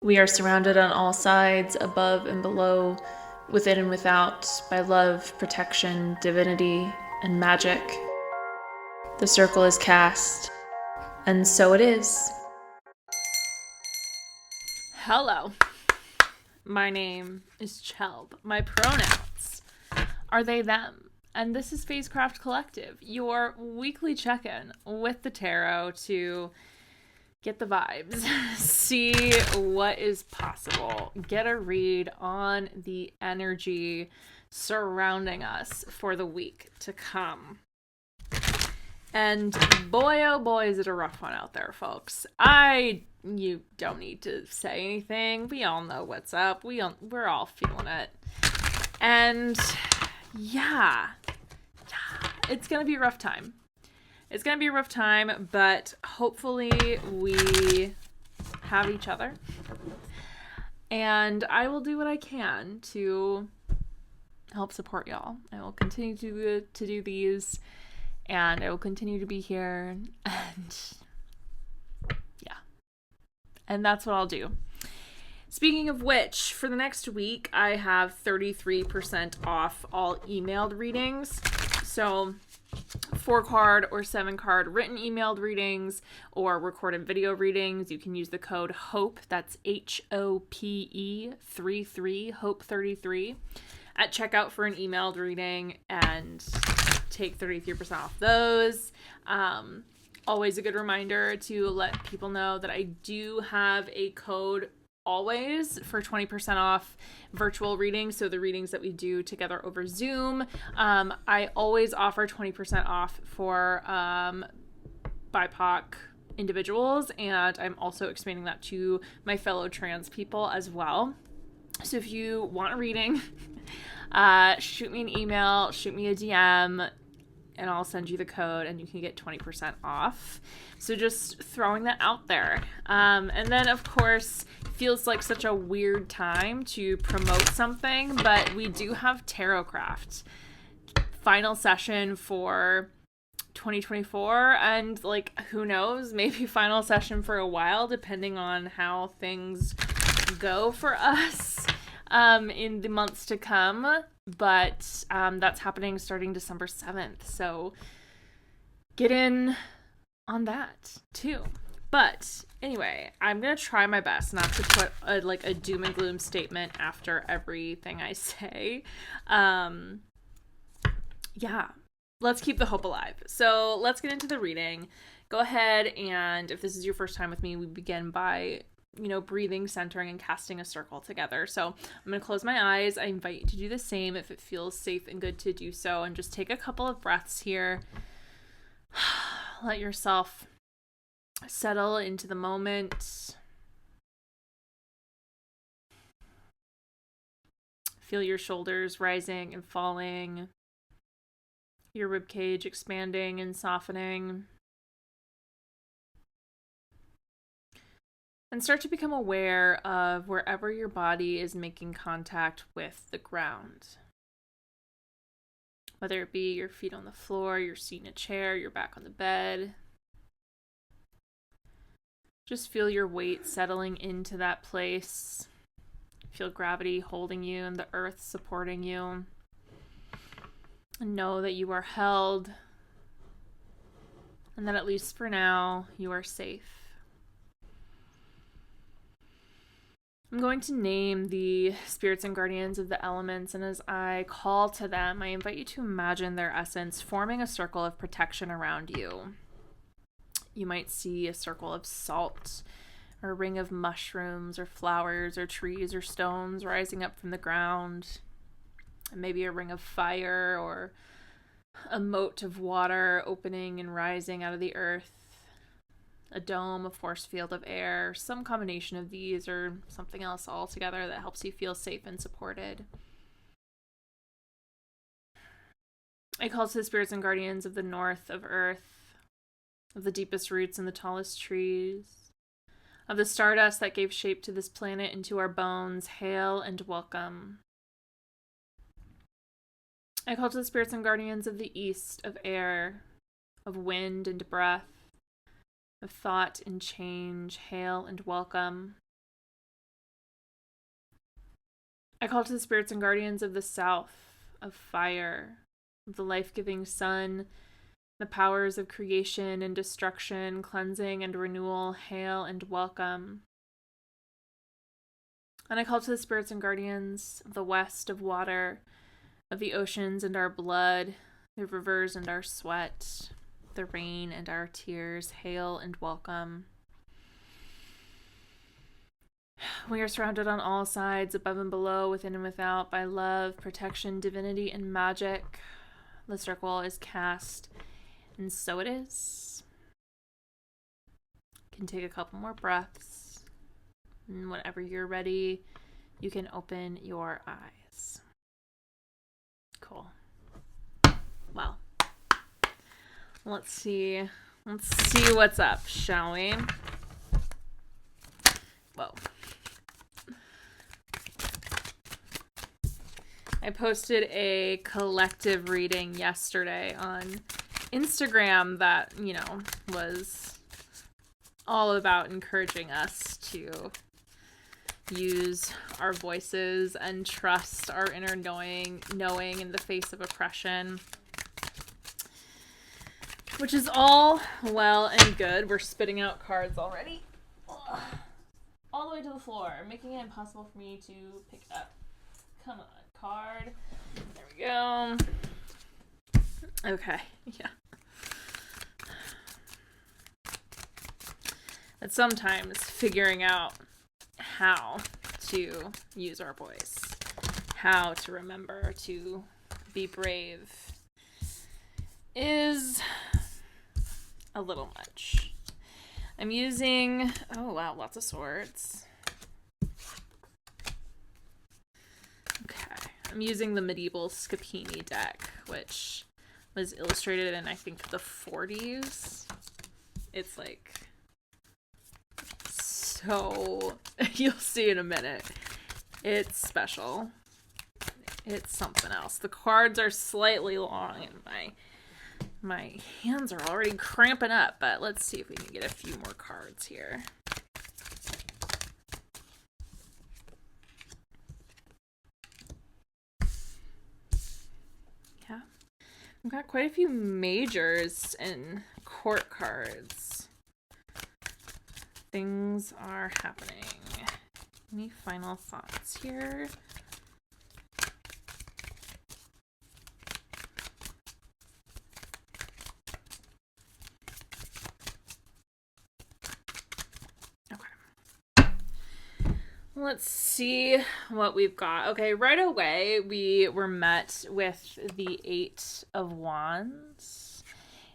We are surrounded on all sides, above and below, within and without, by love, protection, divinity, and magic. The circle is cast, and so it is. Hello. My name is Chelb. My pronouns are they, them. And this is Phasecraft Collective, your weekly check-in with the tarot to get the vibes, see what is possible, get a read on the energy surrounding us for the week to come. And boy, oh boy, is it a rough one out there, folks. You don't need to say anything. We all know what's up. We're all feeling it. And yeah, it's going to be a rough time. It's going to be a rough time, but hopefully we have each other. And I will do what I can to help support y'all. I will continue to do these, and I will continue to be here. And yeah. And that's what I'll do. Speaking of which, for the next week, I have 33% off all emailed readings. So 4-card or 7-card written emailed readings or recorded video readings, you can use the code HOPE, that's HOPE 33, HOPE 33, at checkout for an emailed reading and take 33% off those. Always a good reminder to let people know that I do have a code always for 20% off virtual readings, so the readings that we do together over Zoom. I always offer 20% off for BIPOC individuals, and I'm also expanding that to my fellow trans people as well. So if you want a reading, shoot me an email, shoot me a DM, and I'll send you the code and you can get 20% off. So just throwing that out there. And then, of course, feels like such a weird time to promote something, but we do have Tarotcraft final session for 2024, and who knows, maybe final session for a while, depending on how things go for us in the months to come. But that's happening starting December 7th, so get in on that too. But anyway, I'm gonna try my best not to put a doom and gloom statement after everything I say. Yeah, let's keep the hope alive. So let's get into the reading. Go ahead, and if this is your first time with me, we begin by breathing, centering, and casting a circle together. So I'm going to close my eyes. I invite you to do the same if it feels safe and good to do so. And just take a couple of breaths here. Let yourself settle into the moment. Feel your shoulders rising and falling. Your ribcage expanding and softening. And start to become aware of wherever your body is making contact with the ground. Whether it be your feet on the floor, your seat in a chair, your back on the bed. Just feel your weight settling into that place. Feel gravity holding you and the earth supporting you. And know that you are held. And that at least for now, you are safe. I'm going to name the spirits and guardians of the elements, and as I call to them, I invite you to imagine their essence forming a circle of protection around you. You might see a circle of salt, or a ring of mushrooms, or flowers, or trees, or stones rising up from the ground, and maybe a ring of fire, or a moat of water opening and rising out of the earth. A dome, a force field of air, some combination of these or something else all together that helps you feel safe and supported. I call to the spirits and guardians of the north, of earth, of the deepest roots and the tallest trees, of the stardust that gave shape to this planet and to our bones. Hail and welcome. I call to the spirits and guardians of the east, of air, of wind and breath, of thought and change. Hail and welcome. I call to the spirits and guardians of the south, of fire, of the life-giving sun, the powers of creation and destruction, cleansing and renewal, hail and welcome. And I call to the spirits and guardians of the west, of water, of the oceans and our blood, the rivers and our sweat, the rain and our tears, hail and welcome. We are surrounded on all sides, above and below, within and without, by love, protection, divinity, and magic. The circle is cast, and so it is. You can take a couple more breaths, and whenever you're ready, you can open your eyes. Cool. Well, let's see what's up, shall we? Whoa. I posted a collective reading yesterday on Instagram that, was all about encouraging us to use our voices and trust our inner knowing in the face of oppression, which is all well and good. We're spitting out cards already. Ugh. All the way to the floor, making it impossible for me to pick it up. Come on, card. There we go. Okay, yeah. But sometimes figuring out how to use our voice, how to remember to be brave, is a little much. I'm using, oh wow, lots of swords. Okay, I'm using the medieval Scapini deck, which was illustrated in, I think, the 40s. It's like, so, you'll see in a minute. It's special. It's something else. The cards are slightly long and my hands are already cramping up, but let's see if we can get a few more cards here. Yeah. We've got quite a few majors and court cards. Things are happening. Any final thoughts here? Let's see what we've got. Okay, right away we were met with the 8 of Wands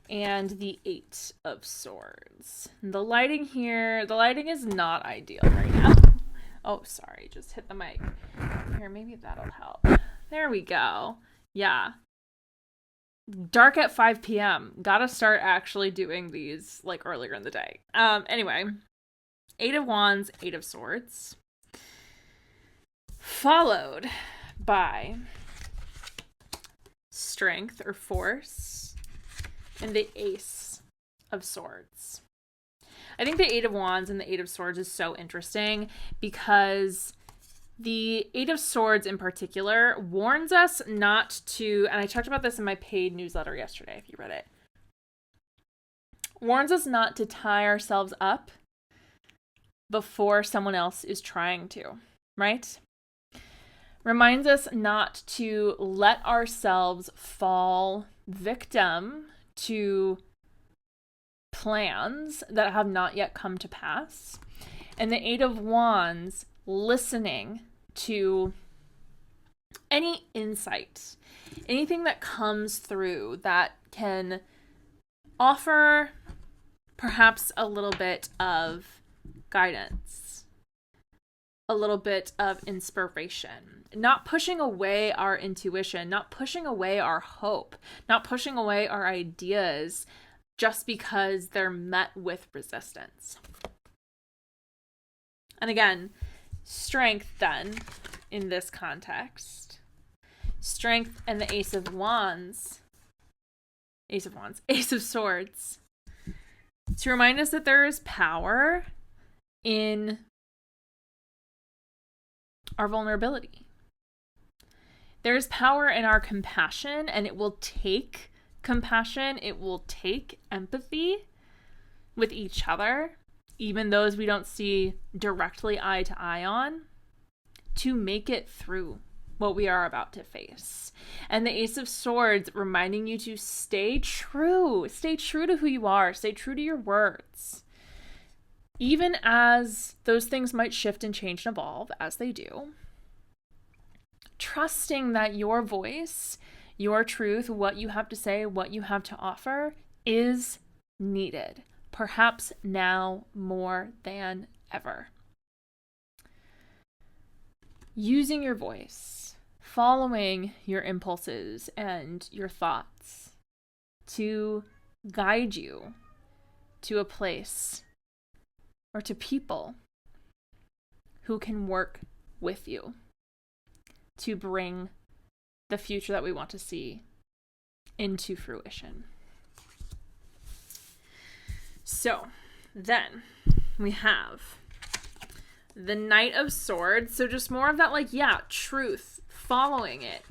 and the 8 of Swords. The lighting is not ideal right now. Oh, sorry, just hit the mic. Here, maybe that'll help. There we go. Yeah. Dark at 5 p.m. Gotta start actually doing these like earlier in the day. Anyway, 8 of Wands, 8 of Swords. Followed by strength or force and the Ace of Swords. I think the 8 of Wands and the 8 of Swords is so interesting because the 8 of Swords in particular warns us not to, and I talked about this in my paid newsletter yesterday if you read it, warns us not to tie ourselves up before someone else is trying to, right? Reminds us not to let ourselves fall victim to plans that have not yet come to pass. And the 8 of Wands, listening to any insight, anything that comes through that can offer perhaps a little bit of guidance, a little bit of inspiration. Not pushing away our intuition, not pushing away our hope, not pushing away our ideas just because they're met with resistance. And again, strength then in this context. Strength and the Ace of Swords. To remind us that there is power in our vulnerability. There's power in our compassion, and it will take compassion, it will take empathy with each other, even those we don't see directly eye to eye on, to make it through what we are about to face. And the Ace of Swords reminding you to stay true to who you are, stay true to your words. Even as those things might shift and change and evolve, as they do, trusting that your voice, your truth, what you have to say, what you have to offer is needed, perhaps now more than ever. Using your voice, following your impulses and your thoughts to guide you to a place or to people who can work with you to bring the future that we want to see into fruition. So then we have the Knight of Swords. So just more of that, like, truth, following it,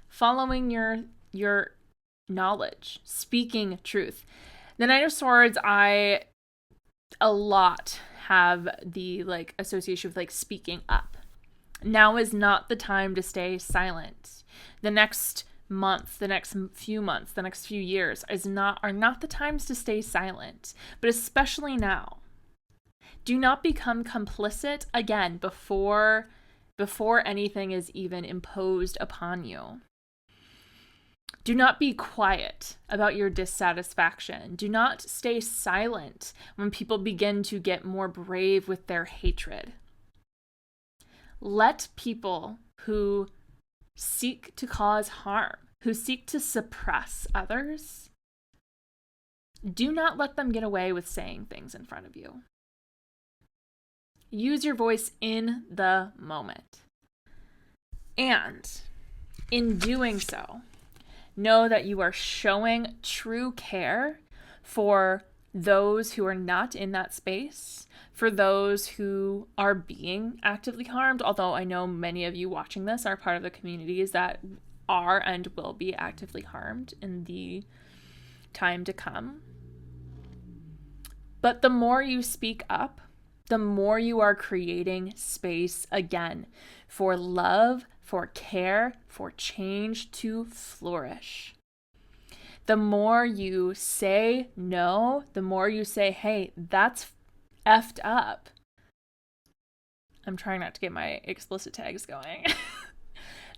following your knowledge, speaking truth. The Knight of Swords, I a lot have the association with speaking up. Now is not the time to stay silent. The next month, the next few months, the next few years are not the times to stay silent, but especially now. Do not become complicit again before anything is even imposed upon you. Do not be quiet about your dissatisfaction. Do not stay silent when people begin to get more brave with their hatred. Let people who seek to cause harm, who seek to suppress others, do not let them get away with saying things in front of you. Use your voice in the moment. And in doing so, know that you are showing true care for those who are not in that space, for those who are being actively harmed, although I know many of you watching this are part of the communities that are and will be actively harmed in the time to come. But the more you speak up, the more you are creating space again for love, for care, for change to flourish. The more you say no, the more you say, hey, that's effed up. I'm trying not to get my explicit tags going.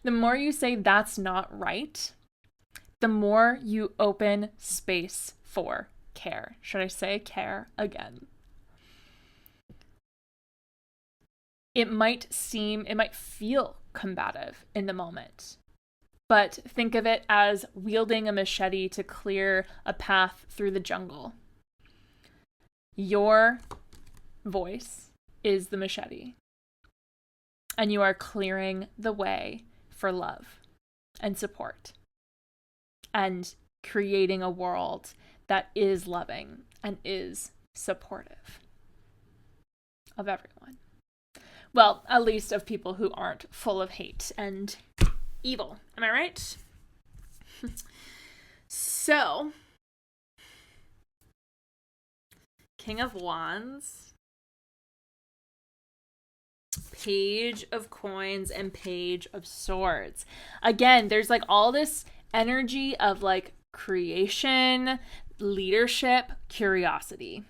The more you say that's not right, the more you open space for care. Should I say care again? It might feel combative in the moment, but think of it as wielding a machete to clear a path through the jungle. Your voice is the machete, and you are clearing the way for love and support and creating a world that is loving and is supportive of everyone. Well, at least of people who aren't full of hate and evil. Am I right? So, King of Wands, Page of Coins, and Page of Swords. Again, there's all this energy of creation, leadership, curiosity.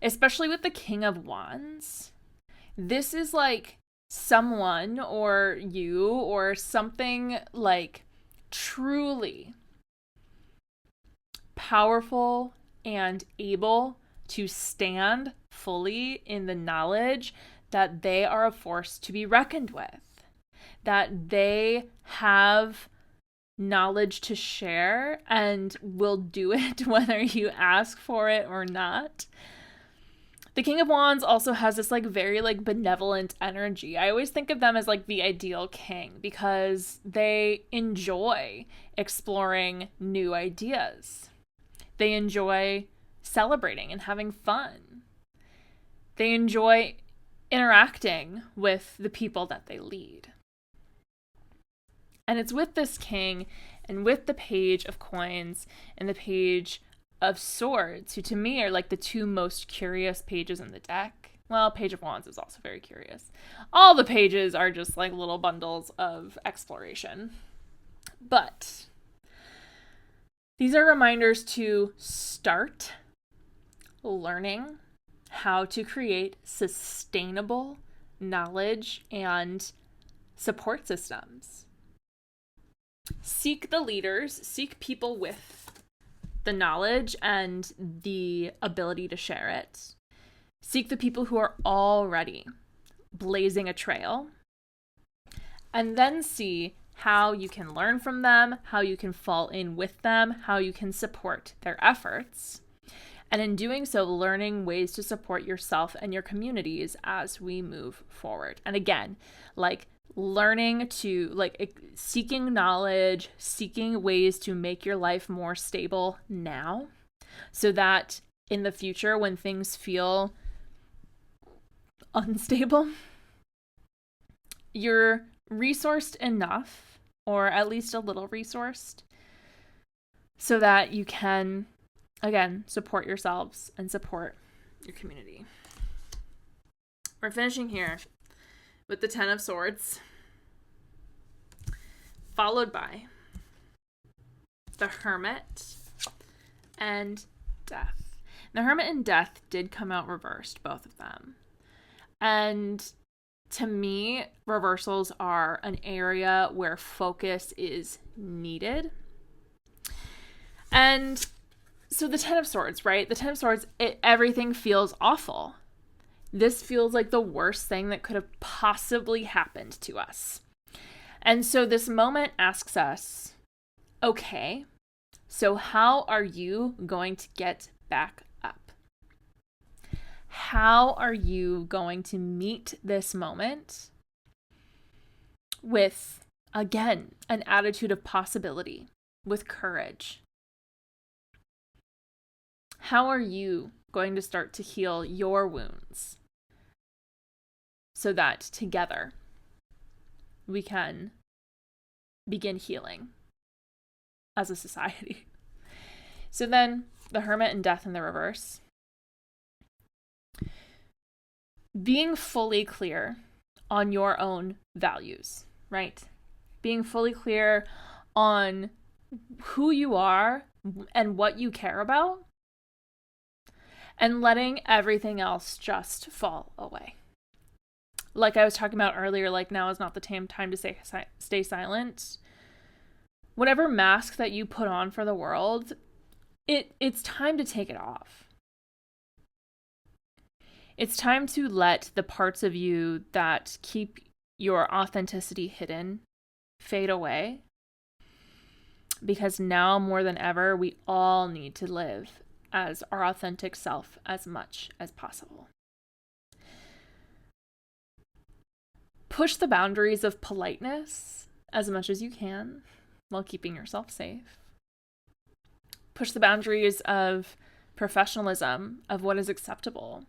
Especially with the King of Wands. This is someone or you or something truly powerful and able to stand fully in the knowledge that they are a force to be reckoned with, that they have knowledge to share and will do it whether you ask for it or not. The King of Wands also has this very benevolent energy. I always think of them as the ideal king because they enjoy exploring new ideas. They enjoy celebrating and having fun. They enjoy interacting with the people that they lead. And it's with this king and with the page of coins and the page of swords, who to me are like the two most curious pages in the deck. Well, Page of Wands is also very curious. All the pages are just like little bundles of exploration. But these are reminders to start learning how to create sustainable knowledge and support systems. Seek the leaders, seek people with the knowledge and the ability to share it. Seek the people who are already blazing a trail, and then see how you can learn from them, how you can fall in with them, how you can support their efforts. And in doing so, learning ways to support yourself and your communities as we move forward. And again, like learning to, like, seeking knowledge, seeking ways to make your life more stable now, so that in the future, when things feel unstable, you're resourced enough, or at least a little resourced, so that you can, again, support yourselves and support your community. We're finishing here with the 10 of Swords, followed by the Hermit and Death. The Hermit and Death did come out reversed, both of them. And to me, reversals are an area where focus is needed. And so the 10 of Swords, right? The 10 of Swords, everything feels awful. This feels like the worst thing that could have possibly happened to us. And so this moment asks us, okay, so how are you going to get back up? How are you going to meet this moment with, again, an attitude of possibility, with courage? How are you going to start to heal your wounds so that together we can begin healing as a society? So then the Hermit and Death in the reverse. Being fully clear on your own values, right? Being fully clear on who you are and what you care about, and letting everything else just fall away. Like I was talking about earlier, like now is not the time to stay silent. Whatever mask that you put on for the world, it's time to take it off. It's time to let the parts of you that keep your authenticity hidden fade away. Because now more than ever, we all need to live as our authentic self as much as possible. Push the boundaries of politeness as much as you can while keeping yourself safe. Push the boundaries of professionalism, of what is acceptable.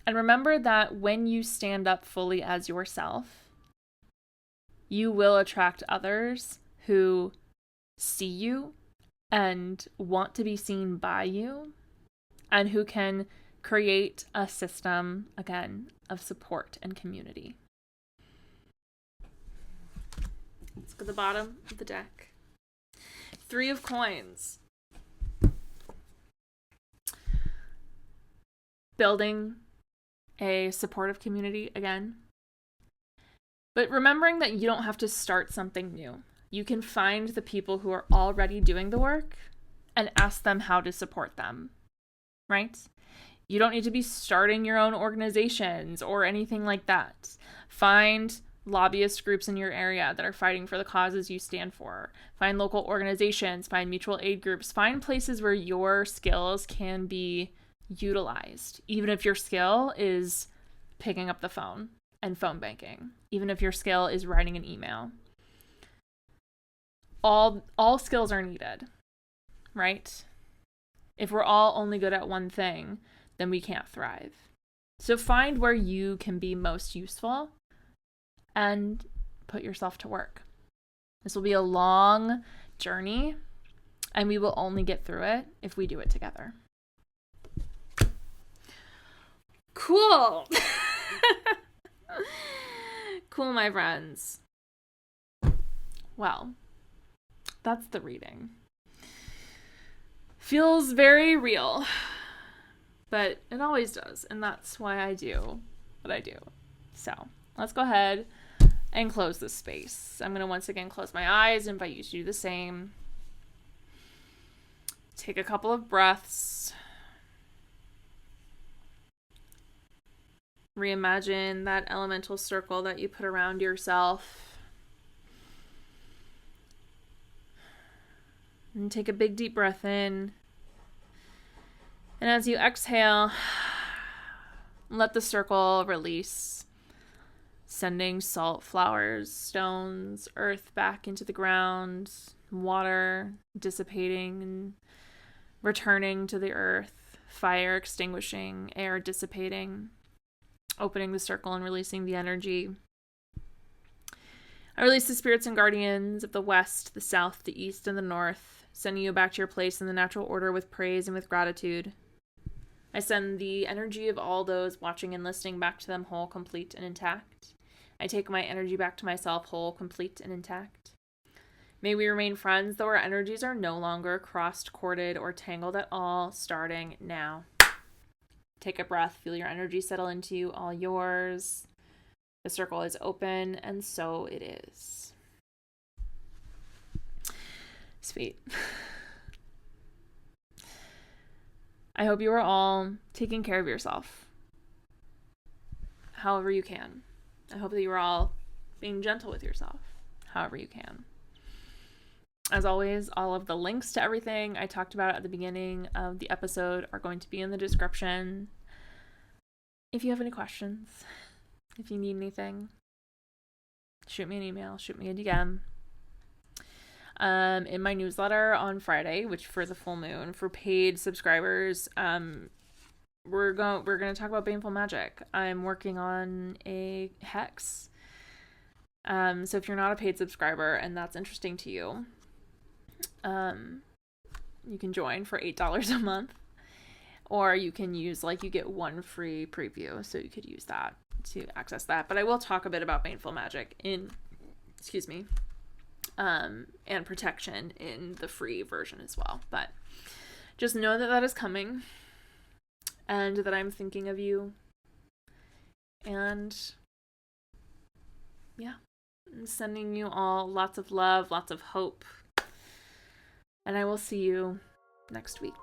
And remember that when you stand up fully as yourself, you will attract others who see you and want to be seen by you, and who can create a system, again, of support and community. Let's go to the bottom of the deck. 3 of Coins. Building a supportive community again. But remembering that you don't have to start something new. You can find the people who are already doing the work and ask them how to support them, right? You don't need to be starting your own organizations or anything like that. Find lobbyist groups in your area that are fighting for the causes you stand for. Find local organizations, find mutual aid groups, find places where your skills can be utilized, even if your skill is picking up the phone and phone banking, even if your skill is writing an email. All skills are needed, right? If we're all only good at one thing, then we can't thrive. So find where you can be most useful and put yourself to work. This will be a long journey, and we will only get through it if we do it together. Cool. Cool, my friends. Well, that's the reading. Feels very real, but it always does, and that's why I do what I do. So let's go ahead and close this space. I'm going to once again close my eyes, invite you to do the same. Take a couple of breaths. Reimagine that elemental circle that you put around yourself. And take a big deep breath in. And as you exhale, let the circle release, sending salt, flowers, stones, earth back into the ground, water dissipating and returning to the earth, fire extinguishing, air dissipating, opening the circle and releasing the energy. I release the spirits and guardians of the west, the south, the east, and the north, sending you back to your place in the natural order with praise and with gratitude. I send the energy of all those watching and listening back to them whole, complete, and intact. I take my energy back to myself whole, complete, and intact. May we remain friends, though our energies are no longer crossed, corded, or tangled at all, starting now. Take a breath, feel your energy settle into you, all yours. The circle is open, and so it is. Sweet. I hope you are all taking care of yourself, however you can. I hope that you are all being gentle with yourself, however you can. As always, all of the links to everything I talked about at the beginning of the episode are going to be in the description. If you have any questions, if you need anything, shoot me an email, shoot me a DM. In my newsletter on Friday, which for the full moon, for paid subscribers, we're going to talk about baneful magic. I'm working on a hex. So if you're not a paid subscriber and that's interesting to you, you can join for $8 a month, or you can use, you get one free preview, so you could use that to access that. But I will talk a bit about baneful magic and protection in the free version as well. But just know that that is coming, and that I'm thinking of you. And yeah, I'm sending you all lots of love, lots of hope. And I will see you next week.